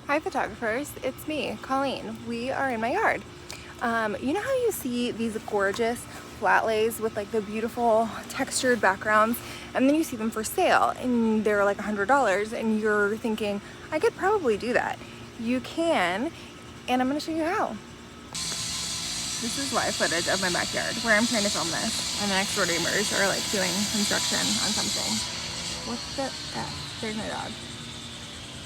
Hi photographers, it's me, Colleen. We are in my yard. You know how you see these gorgeous flat lays with like the beautiful textured backgrounds, and then you see them for sale and they're like $100 and you're thinking, I could probably do that. You can, and I'm gonna show you how. This is live footage of my backyard where I'm trying to film this, and the next door neighbors are like doing construction on something. What the F? There's my dog.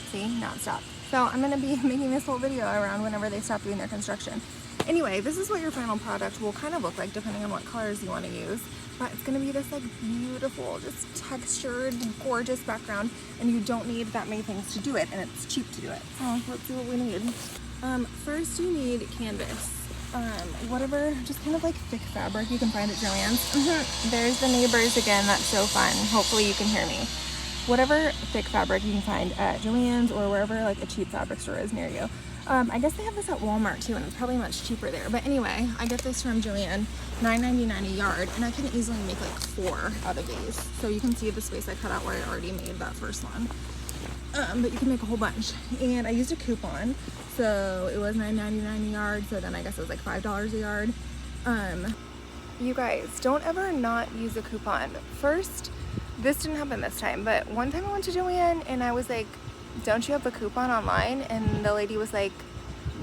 See, now it stopped. So I'm gonna be making this whole video around whenever they stop doing their construction. Anyway, this is what your final product will kind of look like depending on what colors you want to use. But it's gonna be this like beautiful, just textured, gorgeous background, and you don't need that many things to do it, and it's cheap to do it. So let's see what we need. First you need canvas. Whatever, just kind of like thick fabric you can find at Joann's. There's the neighbors again, that's so fun. Hopefully you can hear me. Whatever thick fabric you can find at Joann's or wherever like a cheap fabric store is near you. I guess they have this at Walmart too, and it's probably much cheaper there. But anyway, I get this from Joann, $9.99 a yard, and I can easily make like 4 out of these. So you can see the space I cut out where I already made that first one. But you can make a whole bunch. And I used a coupon, so it was $9.99 a yard. So then I guess it was like $5 a yard. You guys, don't ever not use a coupon. First, this didn't happen this time, but one time I went to Joann and I was like, don't you have a coupon online? And the lady was like,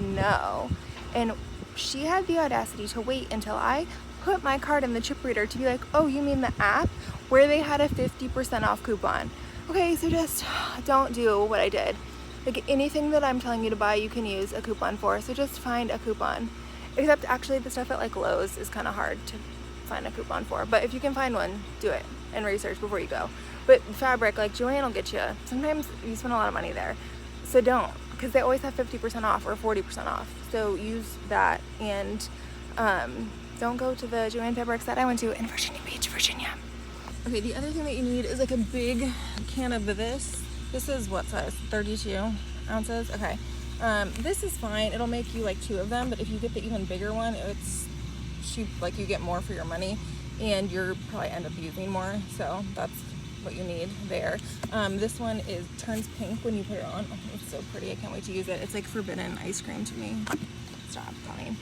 no. And she had the audacity to wait until I put my card in the chip reader to be like, oh, you mean the app where they had a 50% off coupon? Okay, so just don't do what I did. Like anything that I'm telling you to buy, you can use a coupon for. So just find a coupon. Except actually the stuff at like Lowe's is kind of hard to find a coupon for. But if you can find one, do it and research before you go. But fabric, like Joann will get you. Sometimes you spend a lot of money there. So don't, because they always have 50% off or 40% off. So use that, and don't go to the Joann Fabrics that I went to in Virginia Beach, Virginia. Okay, the other thing that you need is like a big can of this. This is what size? 32 ounces? Okay. This is fine. It'll make you like 2 of them, but if you get the even bigger one, it's cheap, like you get more for your money, and you're probably end up using more. So that's what you need there. This one turns pink when you put it on. Oh, it's so pretty. I can't wait to use it. It's like forbidden ice cream to me. Stop, Colleen.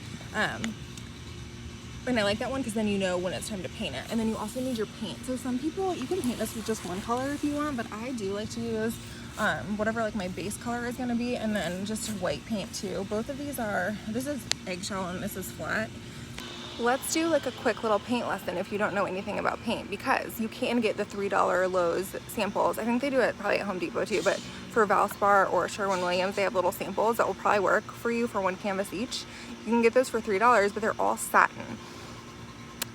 And I like that one because then you know when it's time to paint it. And then you also need your paint. So some people, you can paint this with just one color if you want, but I do like to use whatever like my base color is going to be, and then just white paint too. Both of these this is eggshell and this is flat. Let's do like a quick little paint lesson if you don't know anything about paint, because you can get the $3 Lowe's samples. I think they do it probably at Home Depot too, but for Valspar or Sherwin-Williams, they have little samples that will probably work for you for 1 canvas each. You can get those for $3, but they're all satin.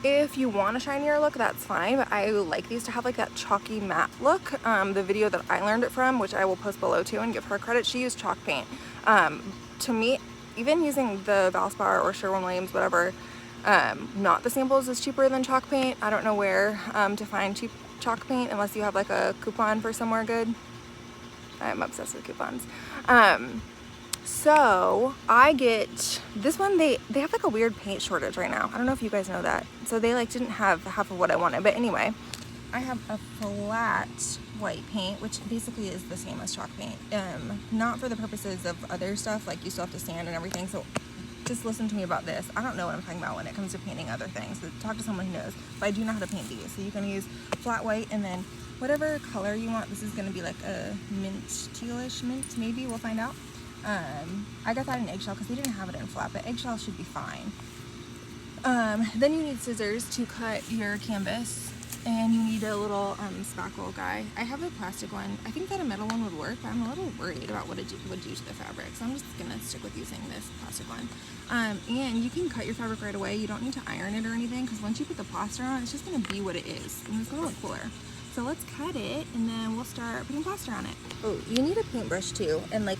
If you want a shinier look, that's fine, but I like these to have like that chalky matte look. The video that I learned it from, which I will post below too and give her credit, she used chalk paint. To me, even using the Valspar or Sherwin-Williams, whatever, not the samples is cheaper than chalk paint. I don't know where to find cheap chalk paint unless you have like a coupon for somewhere good. I'm obsessed with coupons. So I get this one. They have like a weird paint shortage right now. I don't know if you guys know that. So they like didn't have half of what I wanted. But anyway, I have a flat white paint, which basically is the same as chalk paint. Not for the purposes of other stuff, like you still have to sand and everything. So just listen to me about this. I don't know what I'm talking about when it comes to painting other things. So talk to someone who knows. But I do know how to paint these. So you can use flat white, and then whatever color you want. This is going to be like a mint, tealish mint, maybe. We'll find out. I got that in eggshell because they didn't have it in flat, but eggshell should be fine. Then you need scissors to cut your canvas, and you need a little spackle guy. I have a plastic one. I think that a metal one would work, but I'm a little worried about what it would do to the fabric, so I'm just gonna stick with using this plastic one. And you can cut your fabric right away. You don't need to iron it or anything, because once you put the plaster on, it's just gonna be what it is, and it's gonna look cooler. So let's cut it, and then we'll start putting plaster on it. Oh, you need a paintbrush too, and like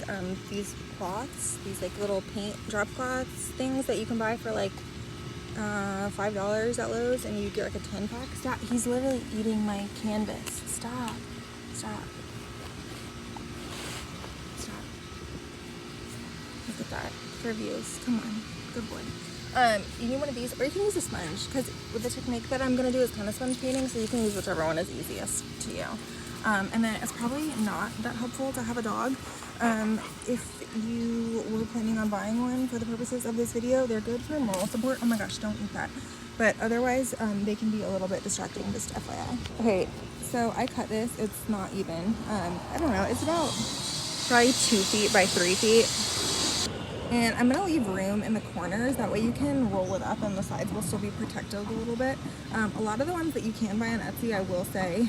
these cloths, these like little paint drop cloths things that you can buy for like $5 at Lowe's, and you get like a 10-pack. Stop! He's literally eating my canvas. Stop! Stop! Stop! Look at that for views. Come on, good boy. You need one of these, or you can use a sponge, because with the technique that I'm going to do is kind of sponge painting, so you can use whichever one is easiest to you. And then it's probably not that helpful to have a dog. If you were planning on buying one for the purposes of this video, they're good for moral support. Oh my gosh, don't eat that. But otherwise, they can be a little bit distracting, just FYI. Okay, so I cut this. It's not even. I don't know. It's about probably 2 feet by 3 feet. And I'm gonna leave room in the corners, that way you can roll it up and the sides will still be protected a little bit. A lot of the ones that you can buy on Etsy, I will say,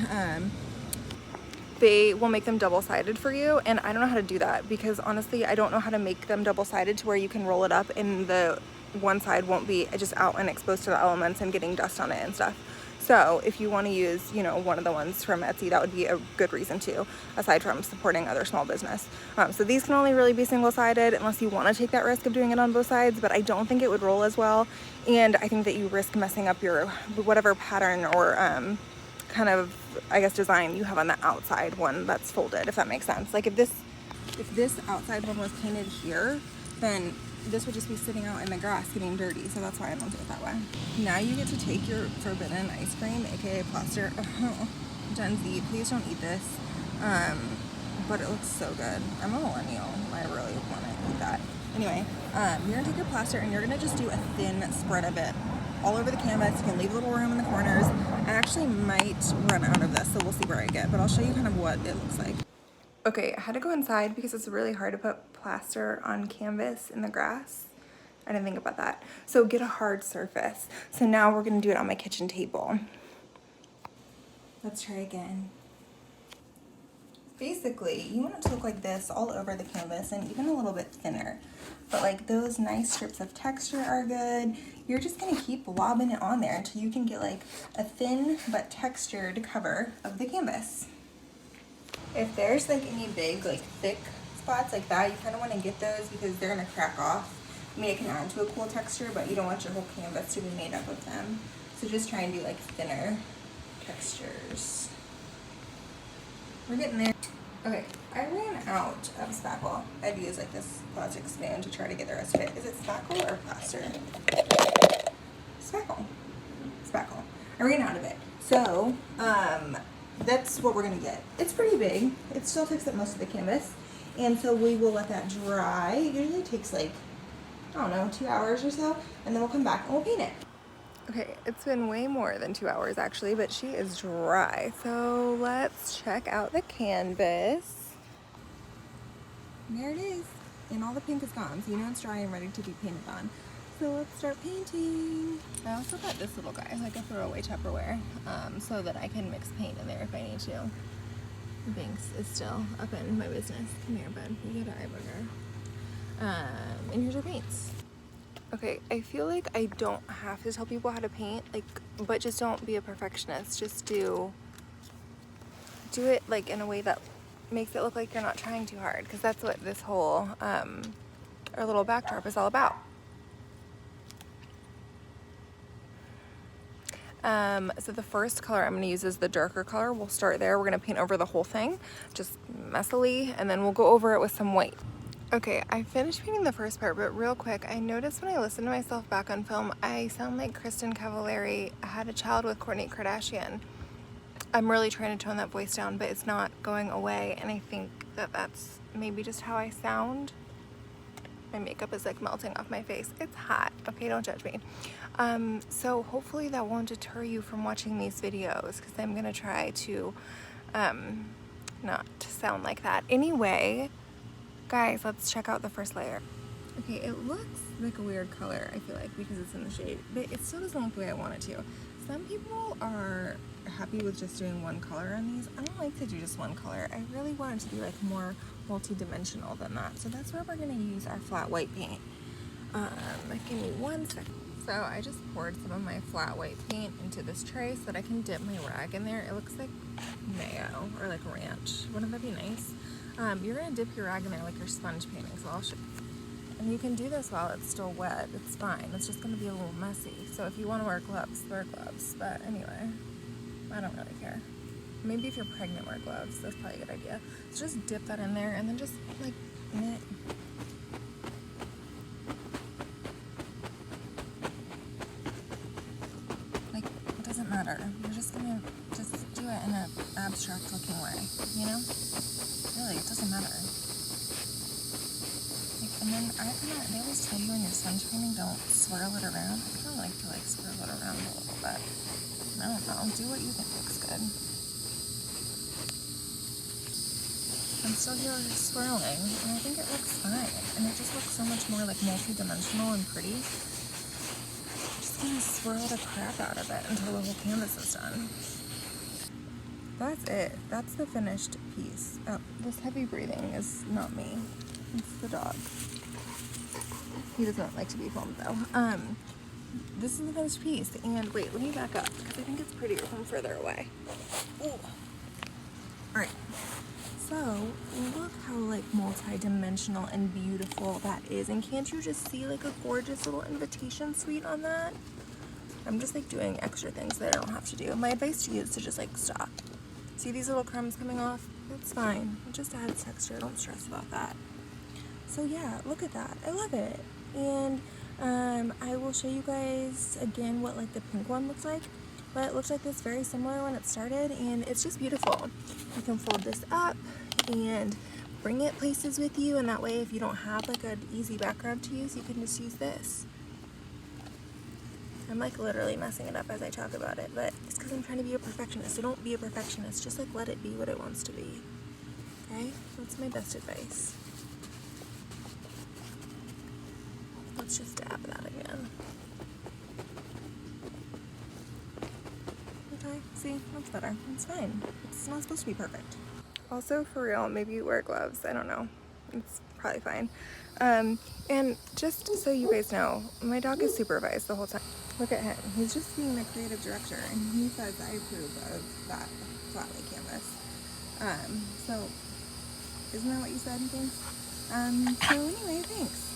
they will make them double-sided for you, and I don't know how to do that because honestly I don't know how to make them double-sided to where you can roll it up and the one side won't be just out and exposed to the elements and getting dust on it and stuff. So if you want to use, you know, one of the ones from Etsy, that would be a good reason to, aside from supporting other small business. So these can only really be single-sided unless you want to take that risk of doing it on both sides, but I don't think it would roll as well. And I think that you risk messing up your whatever pattern or kind of, I guess, design you have on the outside one that's folded, if that makes sense. Like if this outside one was painted here, then this would just be sitting out in the grass getting dirty, so that's why I don't do it that way. Now you get to take your forbidden ice cream, aka plaster. Gen Z, please don't eat this. But it looks so good. I'm a millennial. I really want to eat that. Anyway, you're gonna take your plaster and you're gonna just do a thin spread of it all over the canvas. You can leave a little room in the corners. I actually might run out of this, so we'll see where I get, but I'll show you kind of what it looks like. Okay, I had to go inside because it's really hard to put plaster on canvas in the grass. I didn't think about that. So get a hard surface. So now we're gonna do it on my kitchen table. Let's try again. Basically, you want it to look like this all over the canvas and even a little bit thinner. But like those nice strips of texture are good. You're just gonna keep lobbing it on there until you can get like a thin but textured cover of the canvas. If there's like any big, like thick spots like that, you kind of want to get those because they're going to crack off. I mean, it can add to a cool texture, but you don't want your whole canvas to be made up of them. So just try and do like thinner textures. We're getting there. Okay, I ran out of spackle. I'd use like this plastic spoon to try to get the rest of it. Is it spackle or plaster? Spackle. Spackle. I ran out of it. So, that's what we're gonna get. It's pretty big. It still takes up most of the canvas. And so we will let that dry. It usually takes like, I don't know, 2 hours or so. And then we'll come back and we'll paint it. Okay, it's been way more than 2 hours actually, but she is dry. So let's check out the canvas. There it is. And all the pink is gone. So you know it's dry and ready to be painted on. So let's start painting. I also got this little guy, like a throwaway Tupperware, so that I can mix paint in there if I need to. Binks is still up in my business. Come here, bud. You got an eye booger. And here's our paints. Okay, I feel like I don't have to tell people how to paint, like, but just don't be a perfectionist. Just do it like in a way that makes it look like you're not trying too hard, because that's what this whole our little backdrop is all about. So the first color I'm going to use is the darker color. We'll start there. We're going to paint over the whole thing, just messily, and then we'll go over it with some white. Okay, I finished painting the first part, but real quick, I noticed when I listened to myself back on film, I sound like Kristen Cavallari had a child with Kourtney Kardashian. I'm really trying to tone that voice down, but it's not going away, and I think that that's maybe just how I sound. My makeup is like melting off my face. It's hot. Okay, don't judge me. So hopefully that won't deter you from watching these videos, because I'm gonna try to not sound like that. Anyway, guys, let's check out the first layer. Okay, it looks like a weird color, I feel like, because it's in the shade, but it still doesn't look the way I want it to. Some people are happy with just doing one color on these. I don't like to do just one color. I really want it to be like more multi-dimensional than that. So that's where we're gonna use our flat white paint. Give me 1 second. So I just poured some of my flat white paint into this tray so that I can dip my rag in there. It looks like mayo or like ranch. Wouldn't that be nice? You're gonna dip your rag in there like you're sponge painting, so I'll show you. And you can do this while it's still wet. It's fine. It's just gonna be a little messy. So if you want to wear gloves, wear gloves. But anyway, I don't really care. Maybe if you're pregnant, wear gloves. That's probably a good idea. So just dip that in there and then just like knit. Like, it doesn't matter. You're just gonna just do it in a abstract looking way, you know? Really, it doesn't matter. Like, and then they always tell you when you're sun training, don't swirl it around. I kind of like to swirl it around a little bit. I don't know, do what you think looks good. I'm still here swirling, and I think it looks fine. And it just looks so much more like multi-dimensional and pretty. I'm just gonna swirl the crap out of it until the whole canvas is done. That's it. That's the finished piece. Oh, this heavy breathing is not me. It's the dog. He doesn't like to be filmed though. This is the finished piece. And wait, let me back up because I think it's prettier from further away. Ooh. All right. So look how like multi-dimensional and beautiful that is. And can't you just see like a gorgeous little invitation suite on that? I'm just like doing extra things that I don't have to do. My advice to you is to just like stop. See these little crumbs coming off? It's fine. It just adds texture. Don't stress about that. So yeah, look at that. I love it. And I will show you guys again what like the pink one looks like. But it looks like this very similar when it started, and it's just beautiful. You can fold this up and bring it places with you, and that way if you don't have like an easy background to use, you can just use this. I'm like literally messing it up as I talk about it, but it's because I'm trying to be a perfectionist. So don't be a perfectionist, just like let it be what it wants to be. Okay? That's my best advice. Let's just dab that again. Okay, see, that's better. It's fine. It's not supposed to be perfect. Also, for real, maybe you wear gloves. I don't know. It's probably fine. And just so you guys know, my dog is supervised the whole time. Look at him. He's just being the creative director, and he says I approve of that flat lay canvas. So, isn't that what you said? Thanks. So anyway, thanks.